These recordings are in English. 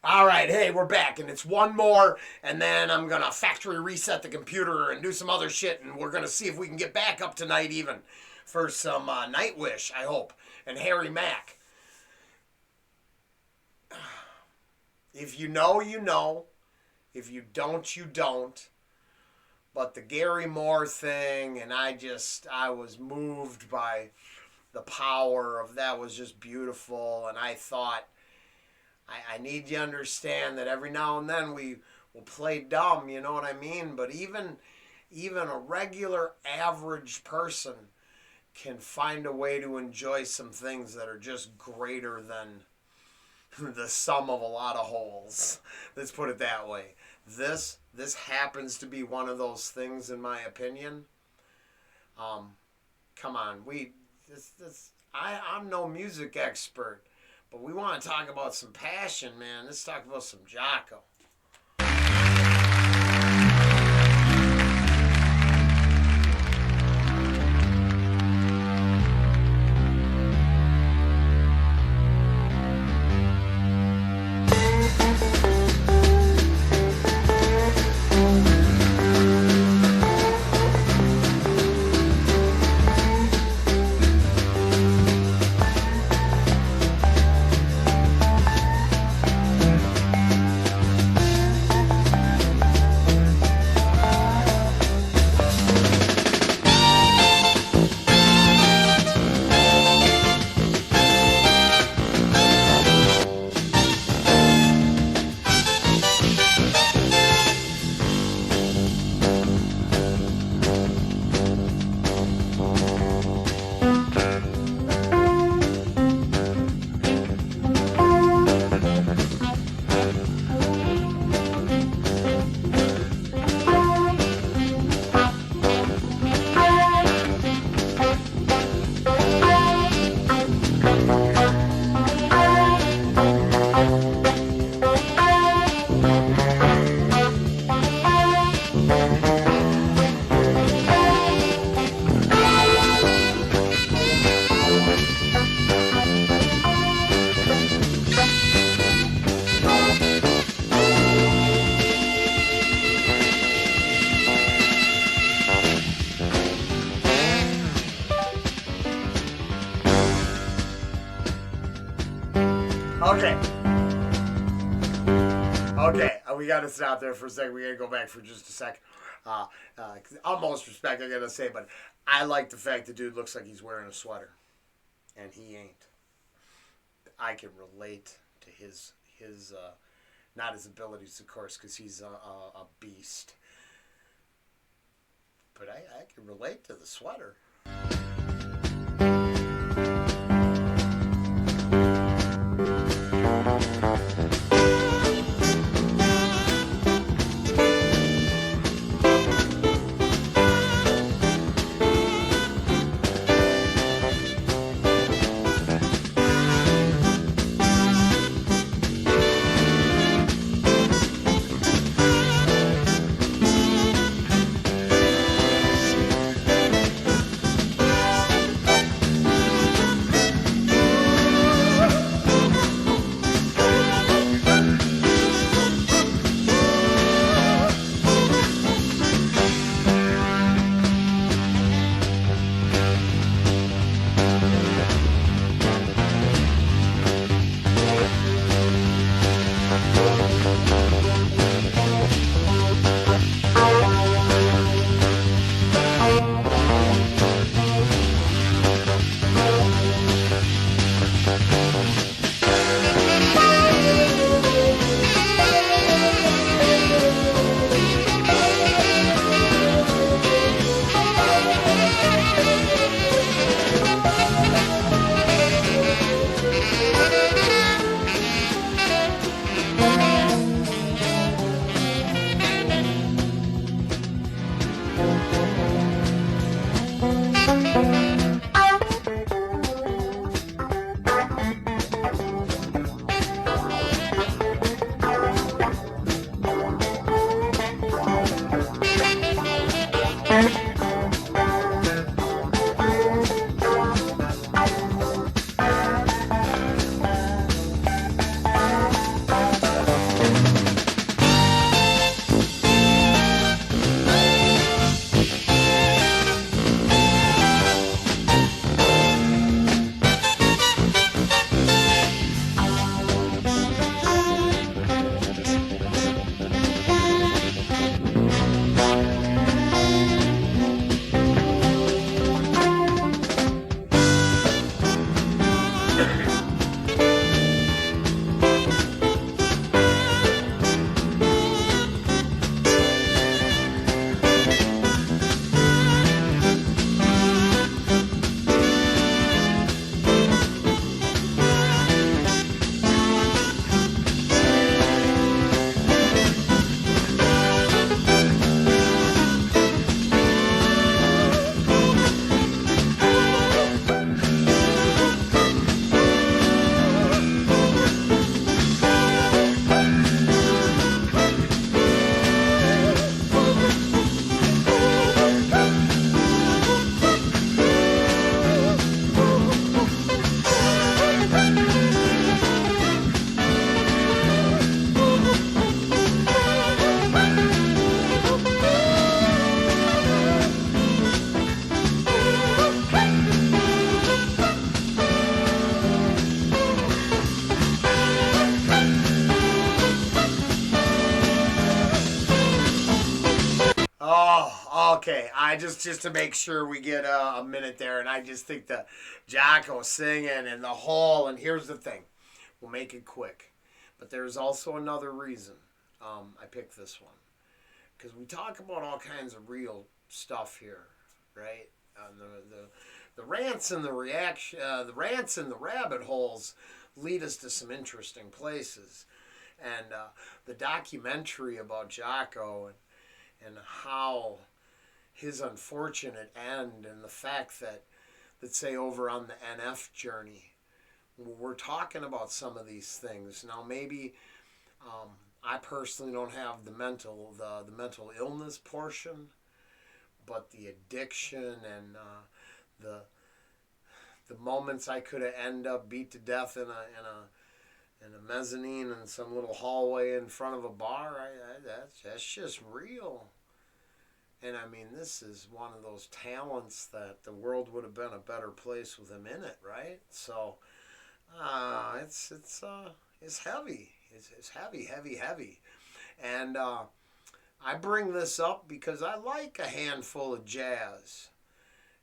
All right, hey, we're back, and it's one more, and then I'm gonna factory reset the computer and do some other shit, and we're gonna see if we can get back up tonight even for some Nightwish, I hope, and Harry Mack. If you know, you know. If you don't, you don't. But the Gary Moore thing, and I was moved by the power of that was just beautiful, and I thought, I need you to understand that every now and then we will play dumb, you know what I mean? But even a regular average person can find a way to enjoy some things that are just greater than the sum of a lot of holes. Let's put it that way. This happens to be one of those things, in my opinion. Come on, I'm no music expert, but we want to talk about some passion, man. Let's talk about some Jocko. Okay. Okay, we got to stop there for a second. We got to go back for just a sec. Utmost respect, I got to say, but I like the fact the dude looks like he's wearing a sweater, and he ain't. I can relate to his not his abilities, of course, because he's a beast. But I can relate to the sweater. Okay, I just to make sure we get a minute there, and I just think the Jocko singing and the whole, and here's the thing, we'll make it quick, but there's also another reason I picked this one, because we talk about all kinds of real stuff here, right? The rants and the reaction, the rants and the rabbit holes lead us to some interesting places, and the documentary about Jocko and how his unfortunate end, and the fact that, let's say, over on the NF journey, we're talking about some of these things. Now, maybe I personally don't have the mental illness portion, but the addiction and the moments I could have ended up beat to death in a mezzanine in some little hallway in front of a bar, that's just real. And I mean, this is one of those talents that the world would have been a better place with him in it, right? So it's heavy. It's heavy. And I bring this up because I like a handful of jazz.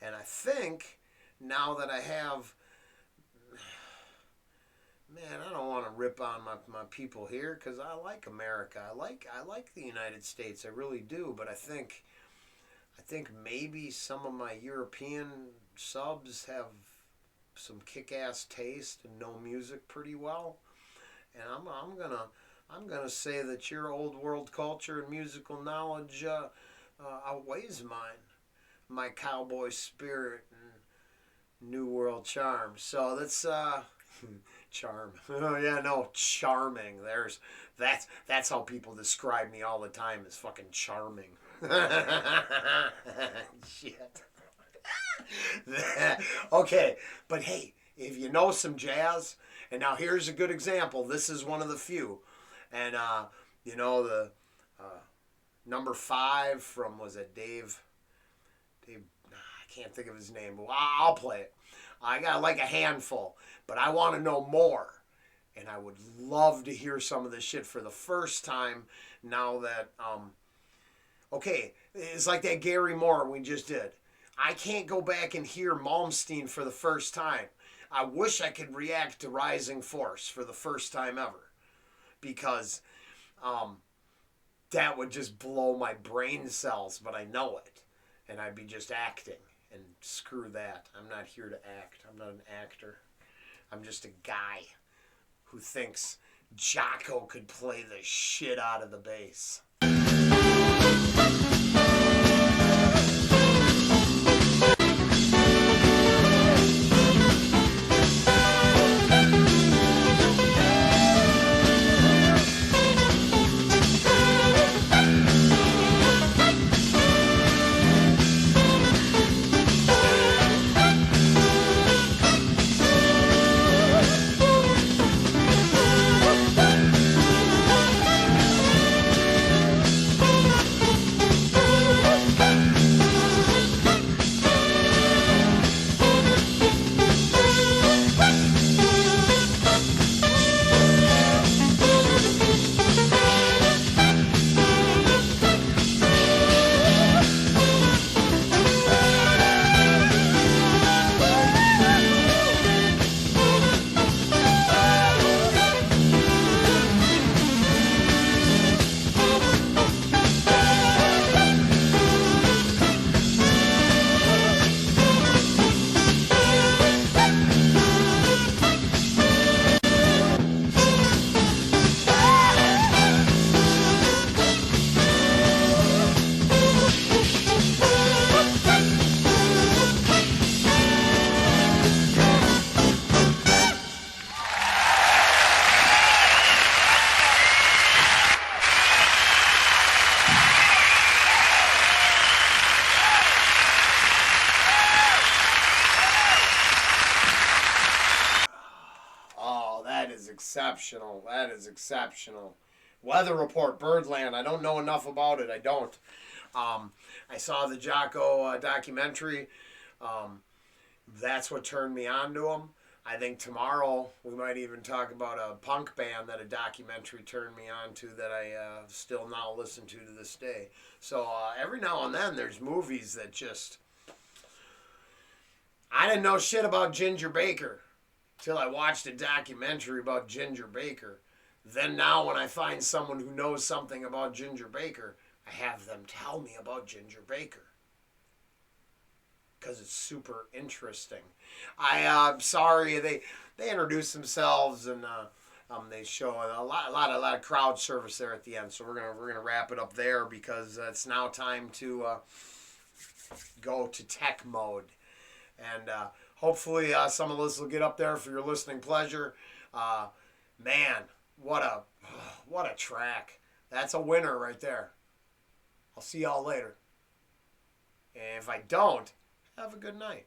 And I think now that I have, man, I don't want to rip on my people here, because I like America. I like the United States. I really do. But I think maybe some of my European subs have some kick-ass taste and know music pretty well. And I'm gonna say that your old world culture and musical knowledge outweighs mine. My cowboy spirit and new world charm. So that's charm. Oh yeah, no, charming. That's how people describe me all the time, as fucking charming. Shit. Okay, but hey, if you know some jazz, and now here's a good example. This is one of the few, and you know the number 5 from, was it Dave? I can't think of his name, but I'll play it. I got like a handful, but I want to know more. And I would love to hear some of this shit for the first time now that, okay, it's like that Gary Moore we just did. I can't go back and hear Malmsteen for the first time. I wish I could react to Rising Force for the first time ever, because that would just blow my brain cells, but I know it. And I'd be just acting. And screw that. I'm not here to act. I'm not an actor. I'm just a guy who thinks Jocko could play the shit out of the bass. Exceptional. That is exceptional. Weather report, Birdland. I don't know enough about it. I don't. I saw the Jocko documentary. That's what turned me on to him. I think tomorrow we might even talk about a punk band that a documentary turned me on to that I still now listen to this day. So every now and then there's movies that just. I didn't know shit about Ginger Baker till I watched a documentary about Ginger Baker. Then now when I find someone who knows something about Ginger Baker, I have them tell me about Ginger Baker. Because it's super interesting. I'm sorry, they introduce themselves and they show a lot of crowd service there at the end. So we're gonna wrap it up there because it's now time to go to tech mode, and hopefully some of this will get up there for your listening pleasure. Man, what a track! That's a winner right there. I'll see y'all later. And if I don't, have a good night.